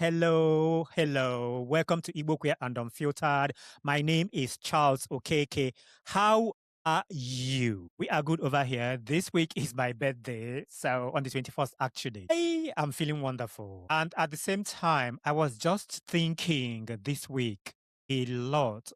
Hello. Welcome to Igbo Queer and Unfiltered. My name is Charles Okeke. How are you? We are good over here. This week is my birthday, so on the 21st, actually. I am feeling wonderful. And at the same time, I was just thinking this week a lot.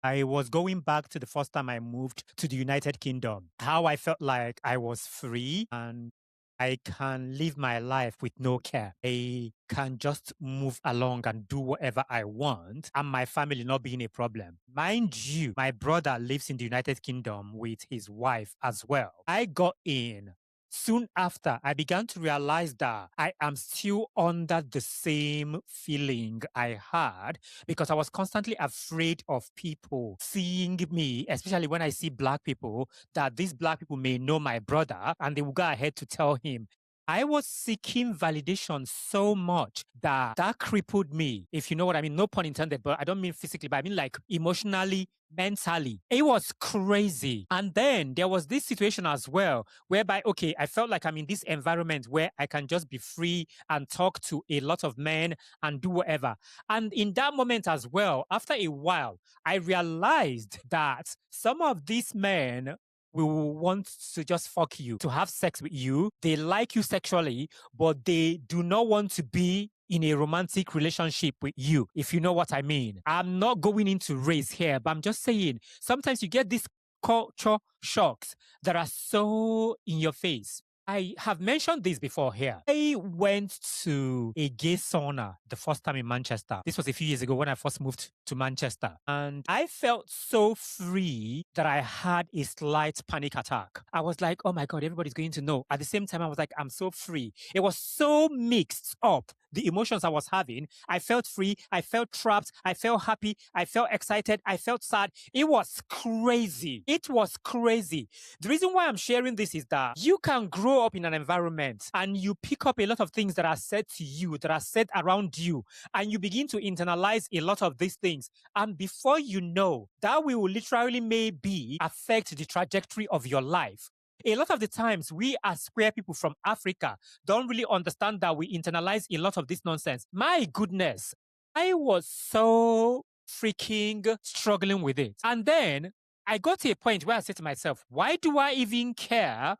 I was going back to the first time I moved to the United Kingdom, how I felt like I was free and I can live my life with no care. I can just move along and do whatever I want, and my family not being a problem. Mind you, my brother lives in the United Kingdom with his wife as well. I got in. Soon after, I began to realize that I am still under the same feeling I had because I was constantly afraid of people seeing me, especially when I see black people, that these black people may know my brother and they will go ahead to tell him. I was seeking validation so much that crippled me, if you know what I mean. No pun intended, but I don't mean physically, but I mean like emotionally, mentally. It was crazy. And then there was this situation as well, whereby, okay, I felt like I'm in this environment where I can just be free and talk to a lot of men and do whatever. And in that moment as well, after a while, I realized that some of these men will want to just fuck you, to have sex with you. They like you sexually, but they do not want to be in a romantic relationship with you, if you know what I mean. I'm not going into race here, but I'm just saying sometimes you get these culture shocks that are so in your face. I have mentioned this before here. I went to a gay sauna the first time in Manchester. This was a few years ago when I first moved to Manchester. And I felt so free that I had a slight panic attack. I was like, oh my God, everybody's going to know. At the same time, I was like, I'm so free. It was so mixed up. The emotions I was having, I felt free, I felt trapped, I felt happy, I felt excited, I felt sad. It was crazy. It was crazy. The reason why I'm sharing this is that you can grow up in an environment and you pick up a lot of things that are said to you, that are said around you, and you begin to internalize a lot of these things. And before you know, that will literally maybe affect the trajectory of your life. A lot of the times, we as queer people from Africa don't really understand that we internalize a lot of this nonsense. My goodness, I was so freaking struggling with it. And then I got to a point where I said to myself, why do I even care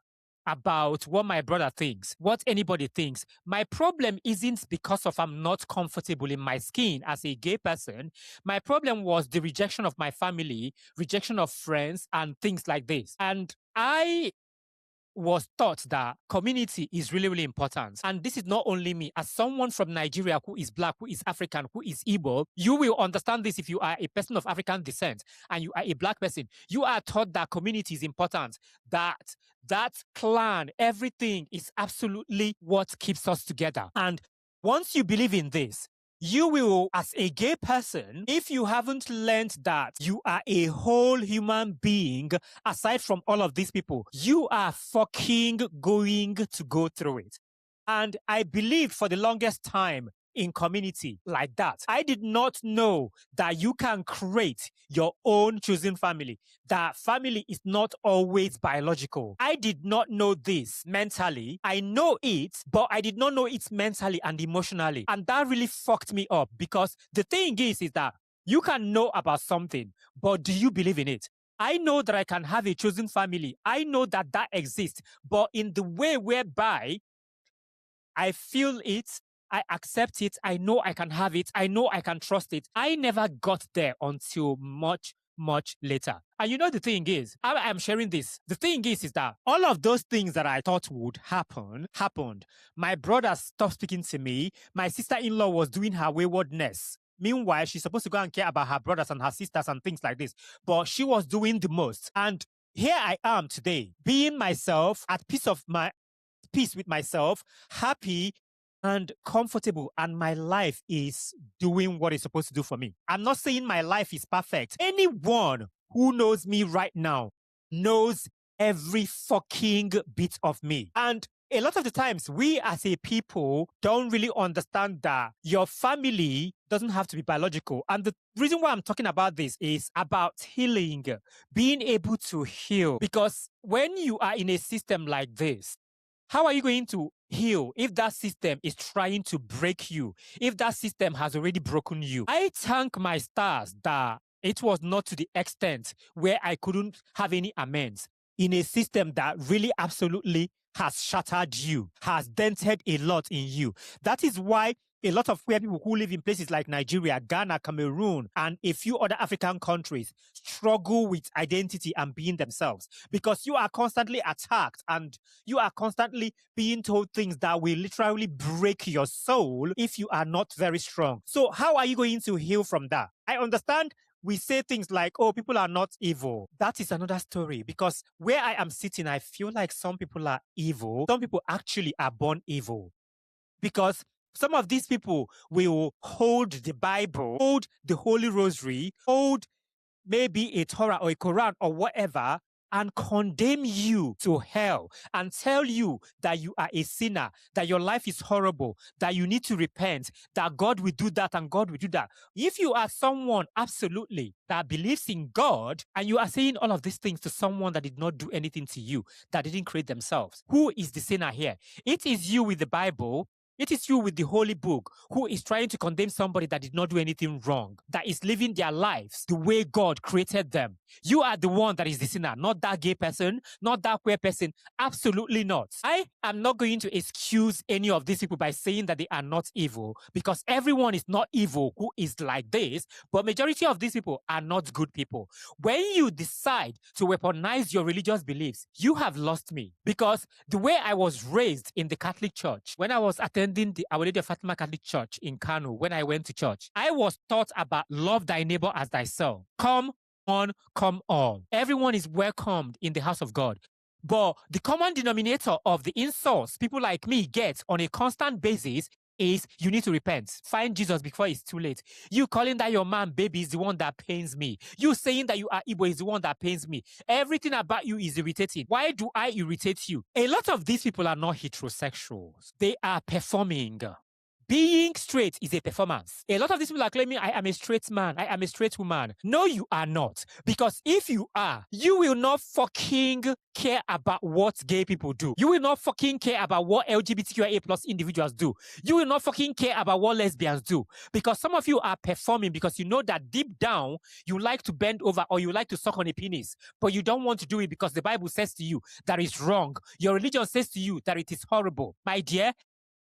about what my brother thinks, what anybody thinks? My problem isn't because of I'm not comfortable in my skin as a gay person. My problem was the rejection of my family, rejection of friends, and things like this. And I was taught that community is really, really important. And this is not only me. As someone from Nigeria who is black, who is African, who is Igbo, you will understand this if you are a person of African descent and you are a black person. You are taught that community is important, that clan, everything is absolutely what keeps us together. And once you believe in this, you will, as a gay person, if you haven't learned that you are a whole human being, aside from all of these people, you are fucking going to go through it. And I believed for the longest time in community like that. I did not know that you can create your own chosen family, that family is not always biological. I did not know this mentally. I know it, but I did not know it mentally and emotionally. And that really fucked me up because the thing is that you can know about something, but do you believe in it? I know that I can have a chosen family. I know that exists, but in the way whereby I feel it, I accept it, I know I can have it, I know I can trust it. I never got there until much later. And you know the thing is, I'm sharing this. The thing is that all of those things that I thought would happen, happened. My brother stopped speaking to me. My sister-in-law was doing her waywardness. Meanwhile, she's supposed to go and care about her brothers and her sisters and things like this. But she was doing the most. And here I am today, being myself, at peace with myself, happy and comfortable, and my life is doing what it's supposed to do for me. I'm not saying my life is perfect. Anyone who knows me right now knows every fucking bit of me. And a lot of the times, we as a people don't really understand that your family doesn't have to be biological. And the reason why I'm talking about this is about healing, being able to heal. Because when you are in a system like this, How are you going to heal if that system is trying to break you, if that system has already broken you? I thank my stars that it was not to the extent where I couldn't have any amends in a system that really absolutely has shattered you, has dented a lot in you. That is why a lot of queer people who live in places like Nigeria, Ghana, Cameroon, and a few other African countries struggle with identity and being themselves, because you are constantly attacked and you are constantly being told things that will literally break your soul if you are not very strong. So how are you going to heal from that? I understand we say things like, oh, people are not evil. That is another story, because where I am sitting, I feel like some people are evil. Some people actually are born evil, because some of these people will hold the Bible, hold the Holy Rosary, hold maybe a Torah or a Quran or whatever, and condemn you to hell and tell you that you are a sinner, that your life is horrible, that you need to repent, that God will do that and God will do that. If you are someone absolutely that believes in God and you are saying all of these things to someone that did not do anything to you, that didn't create themselves, who is the sinner here? It is you with the Bible. It is you with the Holy Book who is trying to condemn somebody that did not do anything wrong, that is living their lives the way God created them. You are the one that is the sinner, not that gay person, not that queer person. Absolutely not. I am not going to excuse any of these people by saying that they are not evil, because everyone is not evil who is like this, but majority of these people are not good people. When you decide to weaponize your religious beliefs, you have lost me, because the way I was raised in the Catholic Church, when I was attending the Our Lady of Fatima Catholic Church in Kano, when I went to church, I was taught about love thy neighbor as thyself. Come on. Everyone is welcomed in the house of God. But the common denominator of the insults people like me get on a constant basis is you need to repent. Find Jesus before it's too late. You calling that your man baby is the one that pains me. You saying that you are Igbo is the one that pains me. Everything about you is irritating. Why do I irritate you? A lot of these people are not heterosexuals. They are performing. Being straight is a performance. A lot of these people are claiming, I am a straight man, I am a straight woman. No, you are not. Because if you are, you will not fucking care about what gay people do. You will not fucking care about what LGBTQIA plus individuals do. You will not fucking care about what lesbians do. Because some of you are performing because you know that deep down, you like to bend over or you like to suck on a penis. But you don't want to do it because the Bible says to you that it's wrong. Your religion says to you that it is horrible. My dear,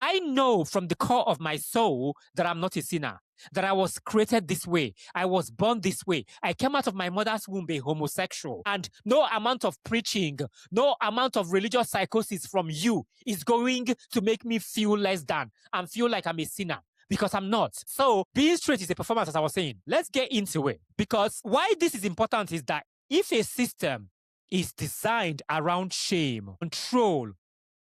I know from the core of my soul that I'm not a sinner, that I was created this way. I was born this way. I came out of my mother's womb a homosexual. And no amount of preaching, no amount of religious psychosis from you is going to make me feel less than and feel like I'm a sinner. Because I'm not. So being straight is a performance, as I was saying. Let's get into it. Because why this is important is that if a system is designed around shame, control,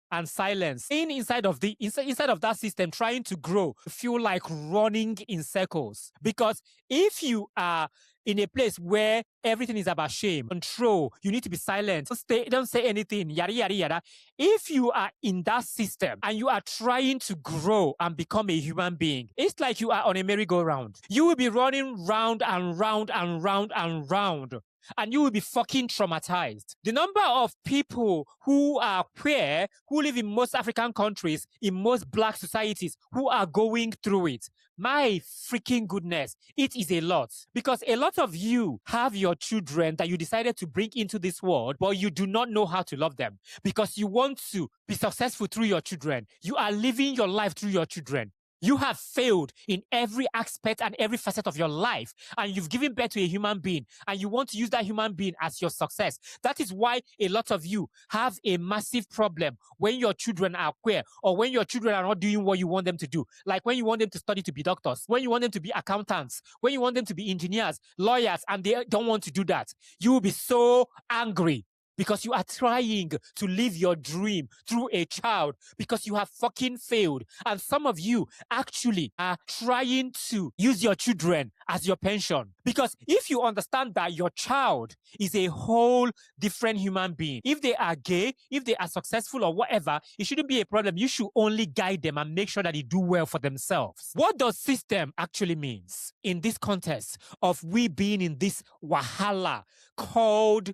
and silence, staying inside of that system, trying to grow, feel like running in circles. Because if you are in a place where everything is about shame, control, you need to be silent, don't say anything, yada yada yada. If you are in that system and you are trying to grow and become a human being, it's like you are on a merry-go-round. You will be running round and round and round and round, and you will be fucking traumatized. The number of people who are queer, who live in most African countries, in most black societies, who are going through it, my freaking goodness, it is a lot. Because a lot of you have your children that you decided to bring into this world, but you do not know how to love them. Because you want to be successful through your children. You are living your life through your children. You have failed in every aspect and every facet of your life, and you've given birth to a human being, and you want to use that human being as your success. That is why a lot of you have a massive problem when your children are queer, or when your children are not doing what you want them to do. Like when you want them to study to be doctors, when you want them to be accountants, when you want them to be engineers, lawyers, and they don't want to do that. You will be so angry. Because you are trying to live your dream through a child, because you have fucking failed. And some of you actually are trying to use your children as your pension. Because if you understand that your child is a whole different human being, if they are gay, if they are successful or whatever, it shouldn't be a problem. You should only guide them and make sure that they do well for themselves. What does system actually means in this context of we being in this wahala called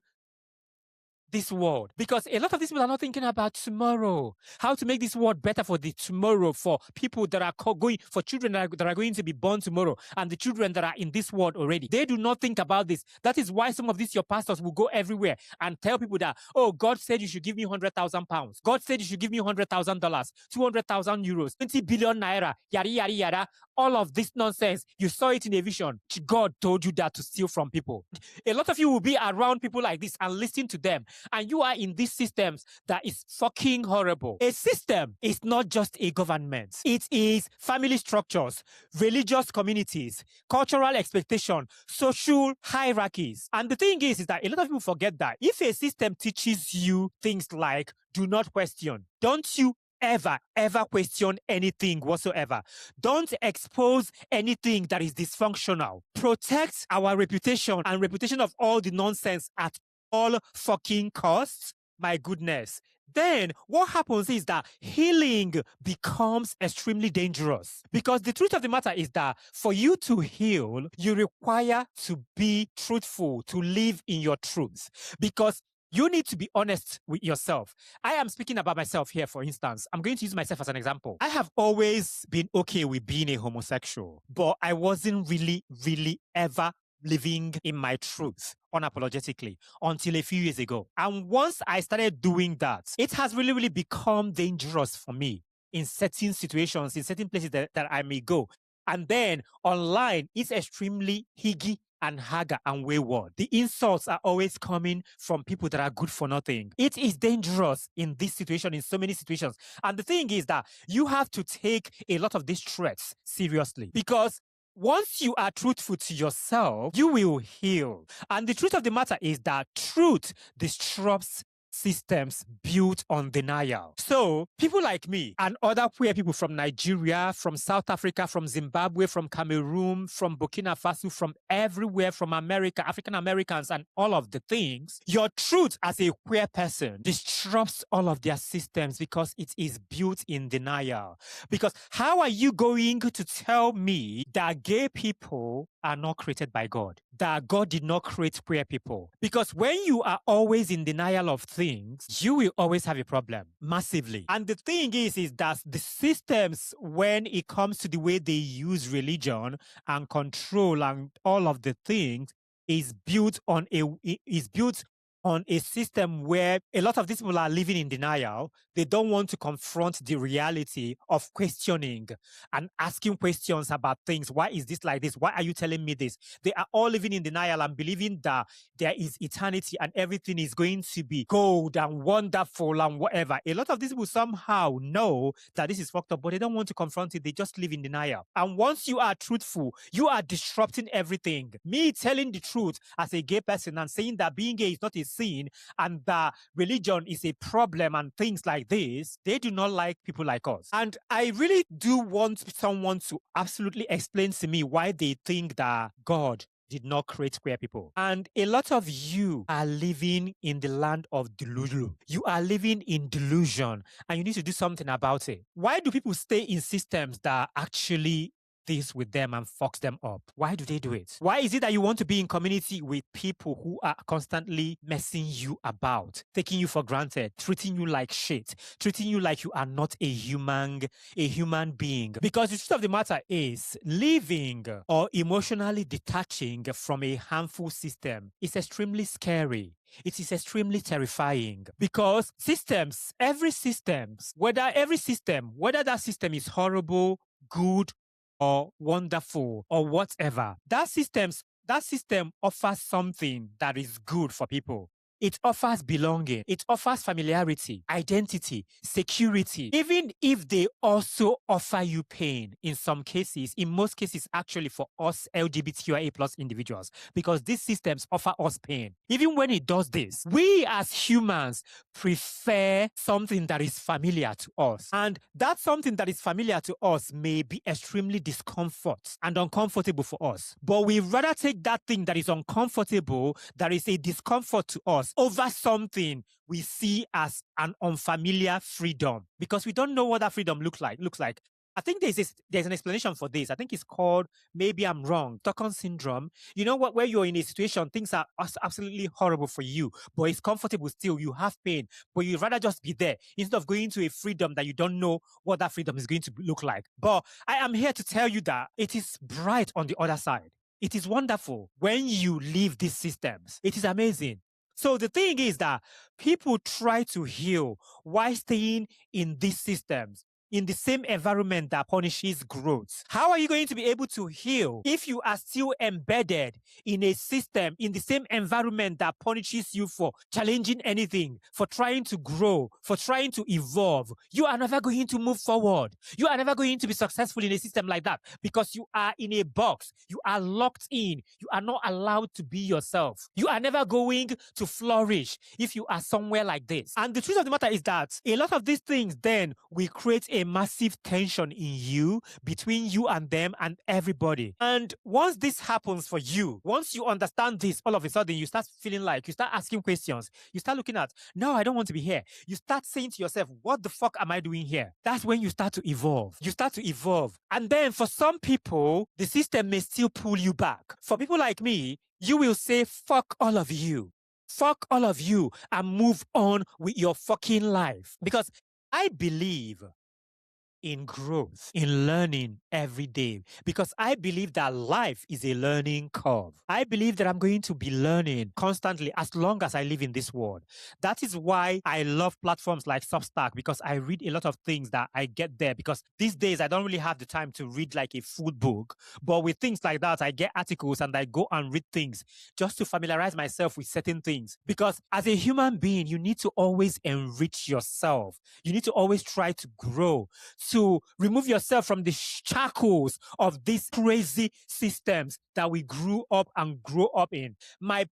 this world, because a lot of these people are not thinking about tomorrow, how to make this world better for the tomorrow, for people that are going, for children that are going to be born tomorrow, and the children that are in this world already. They do not think about this. That is why some of these your pastors will go everywhere and tell people that, oh, God said you should give me £100,000. God said you should give me $100,000, 200,000 euros, 20 billion naira, yada yada yada. All of this nonsense. You saw it in a vision. God told you that to steal from people. A lot of you will be around people like this and listen to them, and you are in these systems that is fucking horrible. A system is not just a government. It is family structures, religious communities, cultural expectation, social hierarchies. And the thing is that a lot of people forget that if a system teaches you things like do not question, don't you ever question anything whatsoever. Don't expose anything that is dysfunctional. Protect our reputation and reputation of all the nonsense at all fucking costs. My goodness. Then what happens is that healing becomes extremely dangerous, because the truth of the matter is that for you to heal, you require to be truthful, to live in your truth, because you need to be honest with yourself. I am speaking about myself here, for instance. I'm going to use myself as an example. I have always been okay with being a homosexual, but I wasn't really ever living in my truth unapologetically until a few years ago. And once I started doing that, it has really become dangerous for me in certain situations, in certain places that I may go. And then online, it's extremely higgy and haggard and wayward. The insults are always coming from people that are good for nothing. It is dangerous in this situation, in so many situations. And the thing is that you have to take a lot of these threats seriously, because once you are truthful to yourself, you will heal. And the truth of the matter is that truth disrupts systems built on denial. So people like me and other queer people from Nigeria, from South Africa, from Zimbabwe, from Cameroon, from Burkina Faso, from everywhere, from America, African Americans, and all of the things, your truth as a queer person disrupts all of their systems because it is built in denial. Because how are you going to tell me that gay people are not created by God, that God did not create queer people? Because when you are always in denial of things, you will always have a problem, massively. And the thing is that the systems, when it comes to the way they use religion and control and all of the things, is built on a system where a lot of these people are living in denial. They don't want to confront the reality of questioning and asking questions about things. Why is this like this? Why are you telling me this? They are all living in denial and believing that there is eternity and everything is going to be gold and wonderful and whatever. A lot of these people somehow know that this is fucked up, but they don't want to confront it. They just live in denial. And once you are truthful, you are disrupting everything. Me telling the truth as a gay person and saying that being gay is not a sin and that religion is a problem and things like this, they do not like people like us. And I really do want someone to absolutely explain to me why they think that God did not create queer people. And a lot of you are living in the land of delusion. You are living in delusion, and you need to do something about it. Why do people stay in systems that actually this with them and fucks them up? Why do they do it? Why is it that you want to be in community with people who are constantly messing you about, taking you for granted, treating you like shit, treating you like you are not a human being? Because the truth of the matter is, living or emotionally detaching from a harmful system is extremely scary. It is extremely terrifying, because systems, whether that system is horrible, good, or wonderful, or whatever, that system offers something that is good for people. It offers belonging. It offers familiarity, identity, security. Even if they also offer you pain in some cases, in most cases, actually, for us LGBTQIA plus individuals, because these systems offer us pain. Even when it does this, we as humans prefer something that is familiar to us. And that something that is familiar to us may be extremely discomfort and uncomfortable for us. But we rather take that thing that is uncomfortable, that is a discomfort to us, over something we see as an unfamiliar freedom, because we don't know what that freedom looks like. I think there's an explanation for this. I think it's called, maybe I'm wrong, Stockholm syndrome. You know what? Where you're in a situation, things are absolutely horrible for you, but it's comfortable still. You have pain, but you'd rather just be there instead of going to a freedom that you don't know what that freedom is going to look like. But I am here to tell you that it is bright on the other side. It is wonderful when you leave these systems. It is amazing. So the thing is that people try to heal while staying in these systems, in the same environment that punishes growth. How are you going to be able to heal if you are still embedded in a system, in the same environment that punishes you for challenging anything, for trying to grow, for trying to evolve? You are never going to move forward. You are never going to be successful in a system like that because you are in a box. You are locked in. You are not allowed to be yourself. You are never going to flourish if you are somewhere like this. And the truth of the matter is that a lot of these things then will create a massive tension in you, between you and them and everybody. And once this happens for you, once you understand this, all of a sudden you start feeling like, you start asking questions. You start looking at, no, I don't want to be here. You start saying to yourself, what the fuck am I doing here? That's when you start to evolve. You start to evolve. And then for some people, the system may still pull you back. For people like me, you will say, fuck all of you. Fuck all of you and move on with your fucking life. Because I believe in growth, in learning every day, because I believe that life is a learning curve. I believe that I'm going to be learning constantly as long as I live in this world. That is why I love platforms like Substack, because I read a lot of things that I get there, because these days I don't really have the time to read like a full book, but with things like that, I get articles and I go and read things just to familiarize myself with certain things. Because as a human being, you need to always enrich yourself. You need to always try to grow, to remove yourself from the shackles of these crazy systems that we grew up and grow up in. My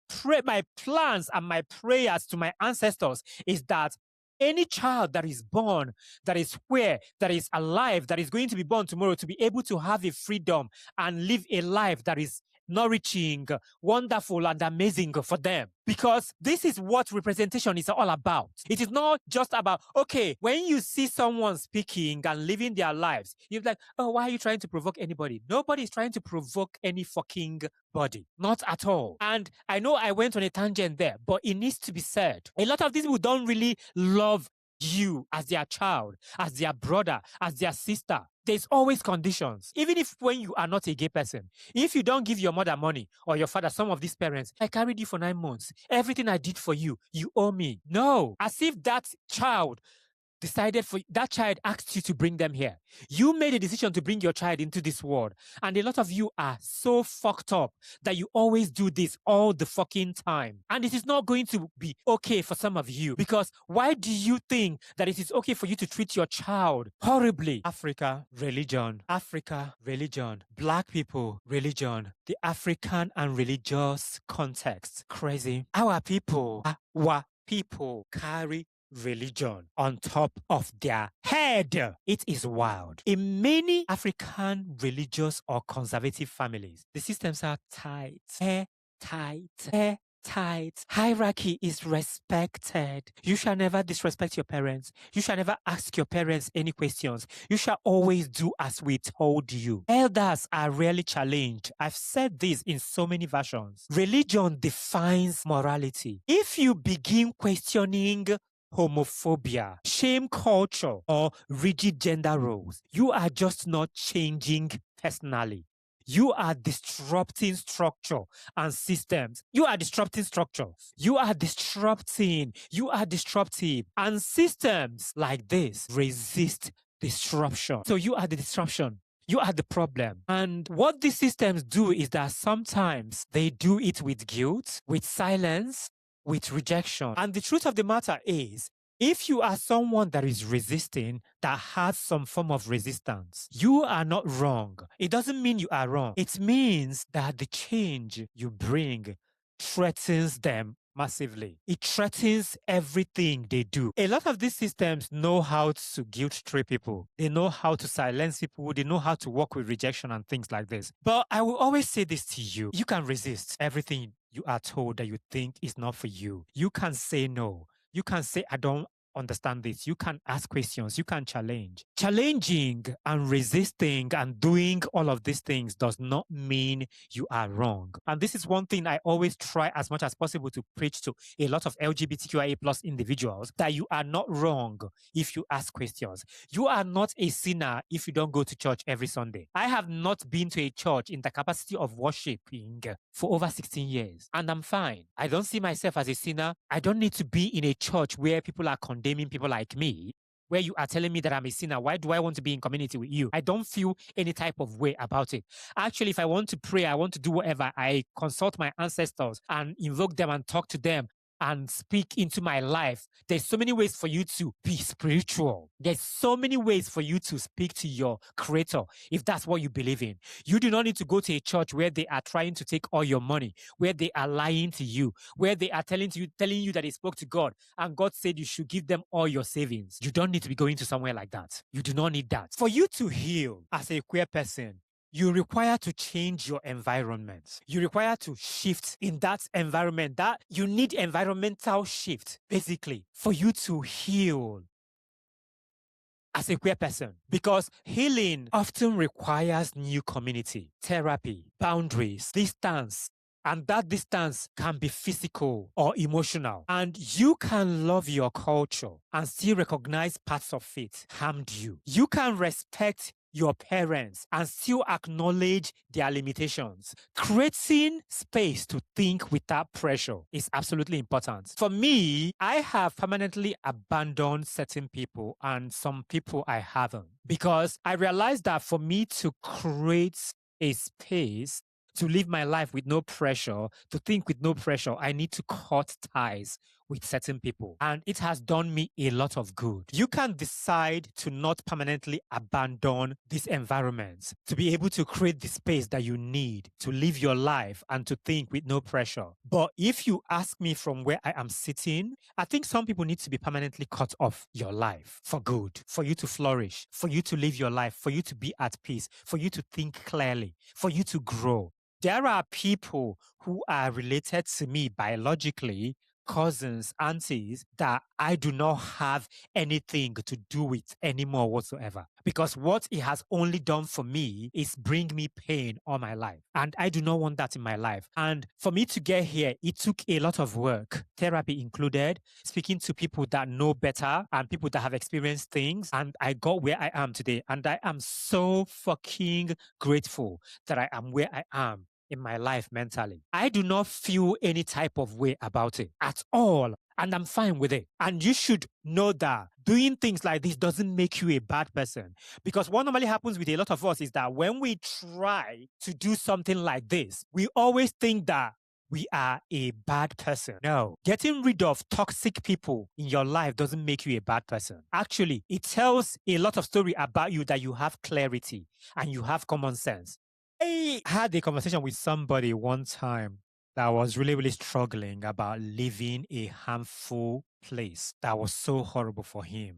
plans and my prayers to my ancestors is that any child that is born, that is queer, that is alive, that is going to be born tomorrow, to be able to have a freedom and live a life that is nourishing, wonderful, and amazing for them. Because this is what representation is all about. It is not just about, okay, when you see someone speaking and living their lives, you're like, oh, why are you trying to provoke anybody? Nobody is trying to provoke any fucking body. Not at all. And I know I went on a tangent there, but it needs to be said. A lot of these people don't really love you as their child, as their brother, as their sister. There's always conditions. Even if when you are not a gay person, if you don't give your mother money or your father, some of these parents, I carried you for 9 months. Everything I did for you, you owe me. No. As if that child decided for that child asked you to bring them here. You made a decision to bring your child into this world. And a lot of you are so fucked up that you always do this all the fucking time. And it is not going to be okay for some of you, because why do you think that it is okay for you to treat your child horribly? Africa, religion. Africa, religion. Black people, religion. The African and religious context. Crazy. Our people carry religion on top of their head. It is wild. In many African religious or conservative families, the systems are tight. Tight. Hierarchy is respected. You shall never disrespect your parents. You shall never ask your parents any questions. You shall always do as we told you. Elders are rarely challenged. I've said this in so many versions. Religion defines morality. If you begin questioning homophobia, shame culture, or rigid gender roles, you are just not changing personally. You are disrupting structure and systems. You are disrupting structures. You are disrupting. You are disruptive. And systems like this resist disruption. So you are the disruption. You are the problem. And what these systems do is that sometimes they do it with guilt, with silence, with rejection. And the truth of the matter is, if you are someone that is resisting, that has some form of resistance, you are not wrong. It doesn't mean you are wrong. It means that the change you bring threatens them massively. It threatens everything they do. A lot of these systems know how to guilt trip people. They know how to silence people. They know how to work with rejection and things like this. But I will always say this to you. You can resist everything you are told that you think is not for you. You can say no. You can say, I don't understand this. You can ask questions, you can challenge. Challenging and resisting and doing all of these things does not mean you are wrong. And this is one thing I always try as much as possible to preach to a lot of LGBTQIA plus individuals, that you are not wrong if you ask questions. You are not a sinner if you don't go to church every Sunday. I have not been to a church in the capacity of worshiping for over 16 years, and I'm fine. I don't see myself as a sinner. I don't need to be in a church where people are condemning people like me, where you are telling me that I'm a sinner. Why do I want to be in community with you? I don't feel any type of way about it. Actually, if I want to pray, I want to do whatever, I consult my ancestors and invoke them and talk to them and speak into my life. There's so many ways for you to be spiritual. There's so many ways for you to speak to your creator if that's what you believe in. You do not need to go to a church where they are trying to take all your money, where they are lying to you, where they are telling you that they spoke to God and God said you should give them all your savings. You don't need to be going to somewhere like that. You do not need that. For you to heal as a queer person, you require to change your environment. You require to shift in that environment. That you need environmental shift, basically, for you to heal as a queer person, because healing often requires new community, therapy, boundaries, distance. And that distance can be physical or emotional. And you can love your culture and still recognize parts of it harmed you. You can respect your parents and still acknowledge their limitations. Creating space to think without pressure is absolutely important. For me, I have permanently abandoned certain people and some people I haven't, because I realized that for me to create a space to live my life with no pressure, to think with no pressure, I need to cut ties with certain people. And it has done me a lot of good. You can decide to not permanently abandon these environments, to be able to create the space that you need to live your life and to think with no pressure. But if you ask me from where I am sitting, I think some people need to be permanently cut off your life for good, for you to flourish, for you to live your life, for you to be at peace, for you to think clearly, for you to grow. There are people who are related to me biologically, cousins, aunties, that I do not have anything to do with anymore whatsoever. Because what it has only done for me is bring me pain all my life. And I do not want that in my life. And for me to get here, it took a lot of work, therapy included, speaking to people that know better and people that have experienced things. And I got where I am today. And I am so fucking grateful that I am where I am in my life mentally. I do not feel any type of way about it at all. And I'm fine with it. And you should know that doing things like this doesn't make you a bad person. Because what normally happens with a lot of us is that when we try to do something like this, we always think that we are a bad person. No. Getting rid of toxic people in your life doesn't make you a bad person. Actually, it tells a lot of story about you, that you have clarity and you have common sense. I had a conversation with somebody one time that was really struggling about leaving a harmful place that was so horrible for him.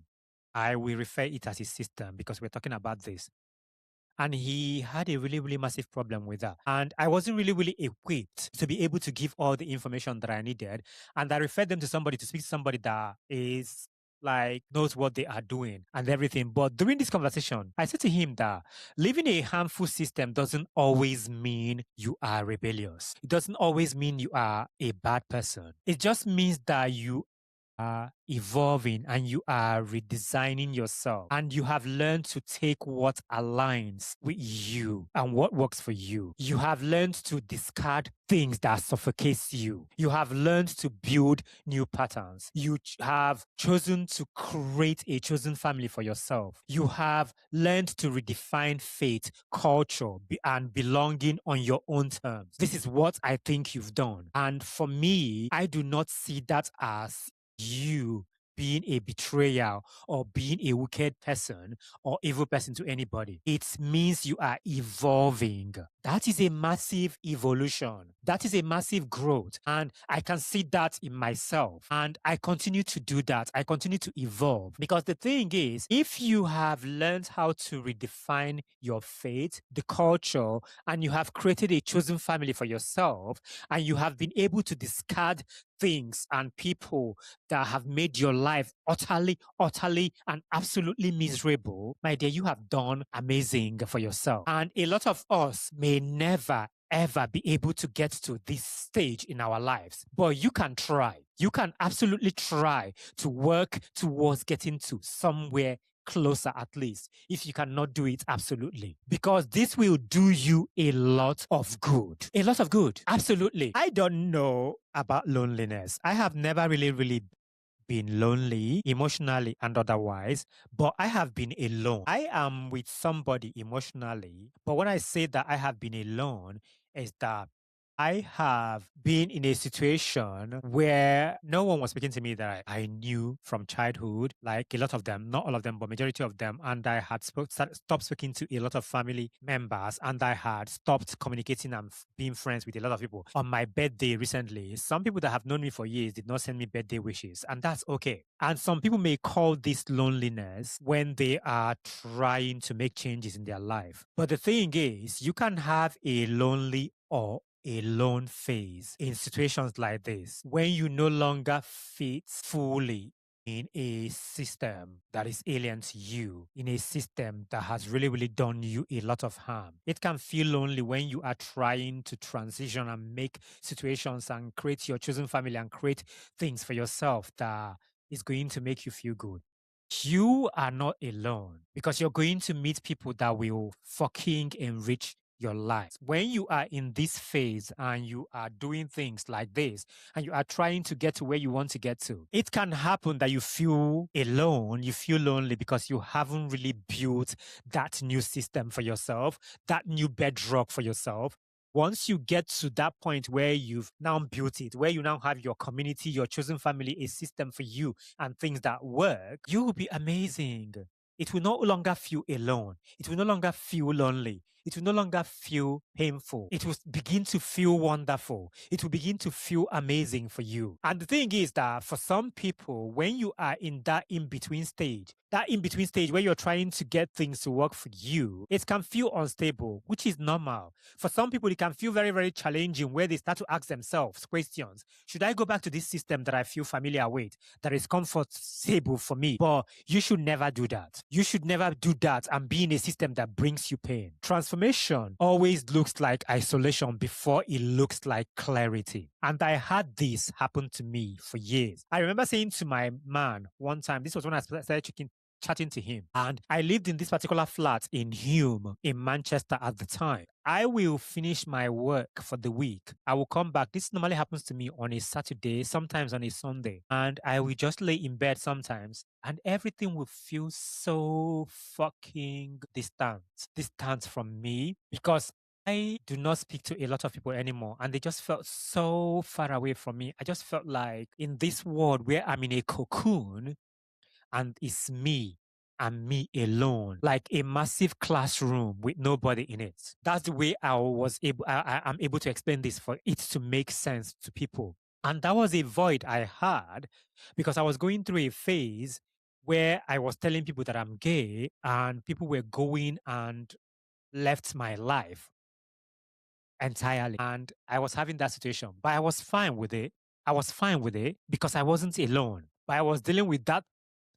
I will refer it as his system because we're talking about this. And he had a really massive problem with that. And I wasn't really equipped to be able to give all the information that I needed. And I referred them to somebody, to speak to somebody that is like knows what they are doing and everything. But during this conversation, I said to him that living a harmful system doesn't always mean you are rebellious. It doesn't always mean you are a bad person. It just means that you are evolving and you are redesigning yourself, and you have learned to take what aligns with you and what works for you. You have learned to discard things that suffocate you. You have learned to build new patterns. You have chosen to create a chosen family for yourself. You have learned to redefine faith, culture, and belonging on your own terms. This is what I think you've done. And for me, I do not see that as you being a betrayer or being a wicked person or evil person to anybody. It means you are evolving. That is a massive evolution. That is a massive growth. And I can see that in myself. And I continue to do that. I continue to evolve. Because the thing is, if you have learned how to redefine your faith, the culture, and you have created a chosen family for yourself, and you have been able to discard things and people that have made your life utterly, utterly, and absolutely miserable, my dear, you have done amazing for yourself. And a lot of us may never ever be able to get to this stage in our lives, but you can try. You can absolutely try to work towards getting to somewhere closer, at least, if you cannot do it absolutely, because this will do you a lot of good. A lot of good. Absolutely. I don't know about loneliness. I have never really been lonely emotionally and otherwise, but I have been alone. I am with somebody emotionally, but when I say that I have been alone, is that I have been in a situation where no one was speaking to me that I knew from childhood, like a lot of them, not all of them, but majority of them. And I had stopped speaking to a lot of family members, and I had stopped communicating and being friends with a lot of people. On my birthday recently, some people that have known me for years did not send me birthday wishes, and that's okay. And some people may call this loneliness when they are trying to make changes in their life. But the thing is, you can have a lonely or a lone phase in situations like this when you no longer fit fully in a system that is alien to you, in a system that has really done you a lot of harm. It can feel lonely when you are trying to transition and make situations and create your chosen family and create things for yourself that is going to make you feel good. You are not alone because you're going to meet people that will fucking enrich your life. When you are in this phase and you are doing things like this and you are trying to get to where you want to get to, it can happen that you feel alone, you feel lonely because you haven't really built that new system for yourself, that new bedrock for yourself. Once you get to that point where you've now built it, where you now have your community, your chosen family, a system for you and things that work, you will be amazing. It will no longer feel alone. It will no longer feel lonely. It will no longer feel painful. It will begin to feel wonderful. It will begin to feel amazing for you. And the thing is that for some people, when you are in that in-between stage where you're trying to get things to work for you, it can feel unstable, which is normal. For some people, it can feel very challenging where they start to ask themselves questions. Should I go back to this system that I feel familiar with, that is comfortable for me? But you should never do that. You should never do that and be in a system that brings you pain. Transformation always looks like isolation before it looks like clarity. And I had this happen to me for years. I remember saying to my man one time, this was when I started chatting to him. And I lived in this particular flat in Hume in Manchester at the time. I will finish my work for the week. I will come back. This normally happens to me on a Saturday, sometimes on a Sunday. And I will just lay in bed sometimes and everything will feel so fucking distant from me because I do not speak to a lot of people anymore and they just felt so far away from me. I just felt like in this world where I'm in a cocoon, and it's me and me alone, like a massive classroom with nobody in it. That's the way I'm able to explain this for it to make sense to people. And that was a void I had because I was going through a phase where I was telling people that I'm gay and people were going and left my life entirely. And I was having that situation, but I was fine with it. I was fine with it because I wasn't alone. But I was dealing with that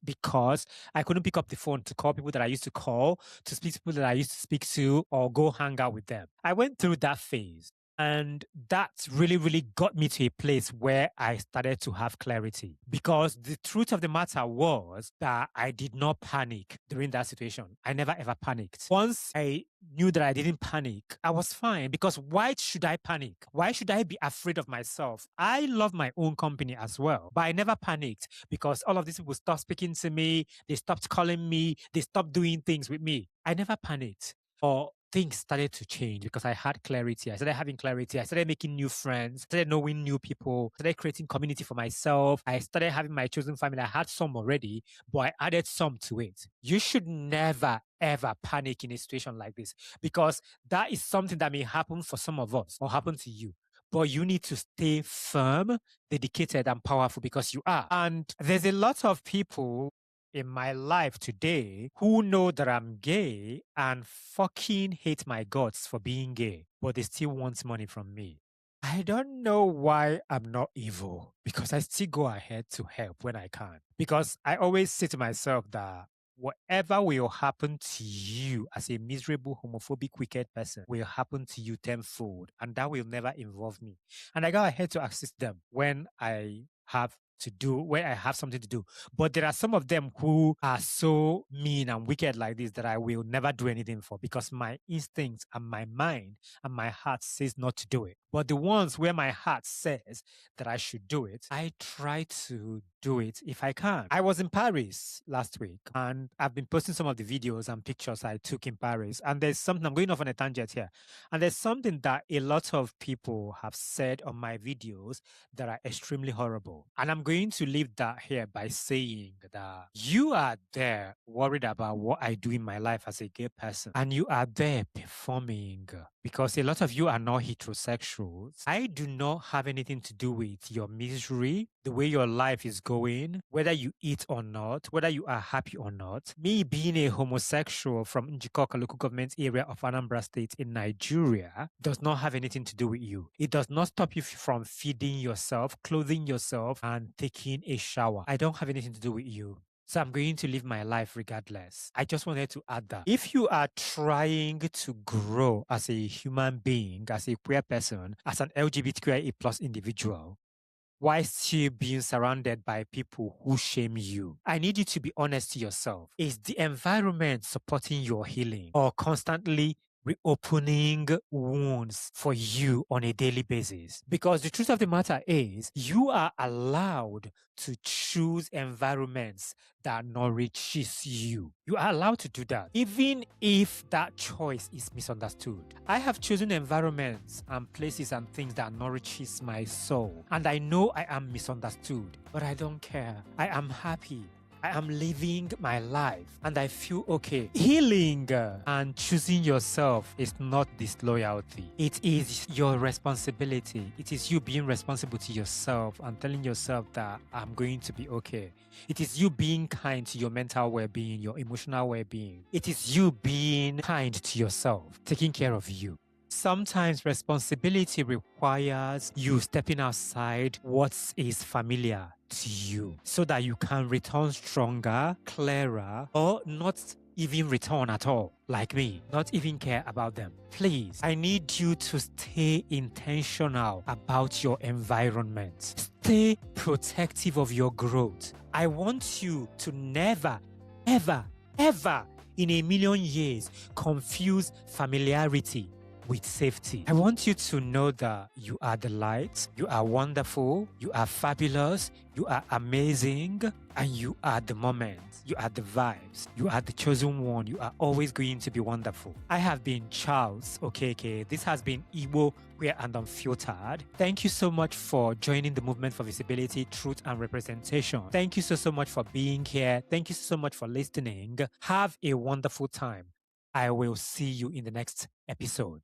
because I couldn't pick up the phone to call people that I used to call, to speak to people that I used to speak to, or go hang out with them. I went through that phase. And that really got me to a place where I started to have clarity. Because the truth of the matter was that I did not panic during that situation. I never ever panicked. Once I knew that I didn't panic, I was fine. Because why should I panic? Why should I be afraid of myself? I love my own company as well. But I never panicked because all of these people stopped speaking to me. They stopped calling me. They stopped doing things with me. I never panicked. For things started to change because I had clarity. I started having clarity. I started making new friends, started knowing new people, started creating community for myself. I started having my chosen family. I had some already, but I added some to it. You should never, ever panic in a situation like this because that is something that may happen for some of us or happen to you. But you need to stay firm, dedicated, and powerful because you are. And there's a lot of people in my life today who know that I'm gay and fucking hate my guts for being gay, but they still want money from me. I don't know why I'm not evil because I still go ahead to help when I can. Because I always say to myself that whatever will happen to you as a miserable, homophobic, wicked person will happen to you tenfold, and that will never involve me. And I go ahead to assist them when I have something to do. But there are some of them who are so mean and wicked like this that I will never do anything for because my instincts and my mind and my heart says not to do it. But the ones where my heart says that I should do it, I try to do it if I can. I was in Paris last week and I've been posting some of the videos and pictures I took in Paris. And there's something, I'm going off on a tangent here. And there's something that a lot of people have said on my videos that are extremely horrible. And I'm going to leave that here by saying that you are there worried about what I do in my life as a gay person. And you are there performing because a lot of you are not heterosexuals. I do not have anything to do with your misery, the way your life is going, whether you eat or not, whether you are happy or not. Me being a homosexual from Njikoka local government area of Anambra State in Nigeria does not have anything to do with you. It does not stop you from feeding yourself, clothing yourself, and taking a shower. I don't have anything to do with you. So I'm going to live my life regardless. I just wanted to add that. If you are trying to grow as a human being, as a queer person, as an LGBTQIA plus individual, while still being surrounded by people who shame you, I need you to be honest to yourself. Is the environment supporting your healing or constantly reopening wounds for you on a daily basis? Because the truth of the matter is, you are allowed to choose environments that nourishes you. You are allowed to do that, even if that choice is misunderstood. I have chosen environments and places and things that nourishes my soul, and I know I am misunderstood, but I don't care. I am happy. I am living my life and I feel okay. Healing and choosing yourself is not disloyalty. It is your responsibility. It is you being responsible to yourself and telling yourself that I'm going to be okay. It is you being kind to your mental well-being, your emotional well-being. It is you being kind to yourself, taking care of you. Sometimes responsibility requires you stepping outside what is familiar to you so that you can return stronger, clearer, or not even return at all, like me, not even care about them. Please, I need you to stay intentional about your environment. Stay protective of your growth. I want you to never, ever, ever in a million years confuse familiarity with safety. I want you to know that you are the light, you are wonderful, you are fabulous, you are amazing, and you are the moment, you are the vibes, you are the chosen one, you are always going to be wonderful. I have been Charles Okeke. This has been Igbo Queer and Unfiltered. Thank you so much for joining the movement for visibility, truth, and representation. Thank you so much for being here. Thank you so much for listening. Have a wonderful time. I will see you in the next episode.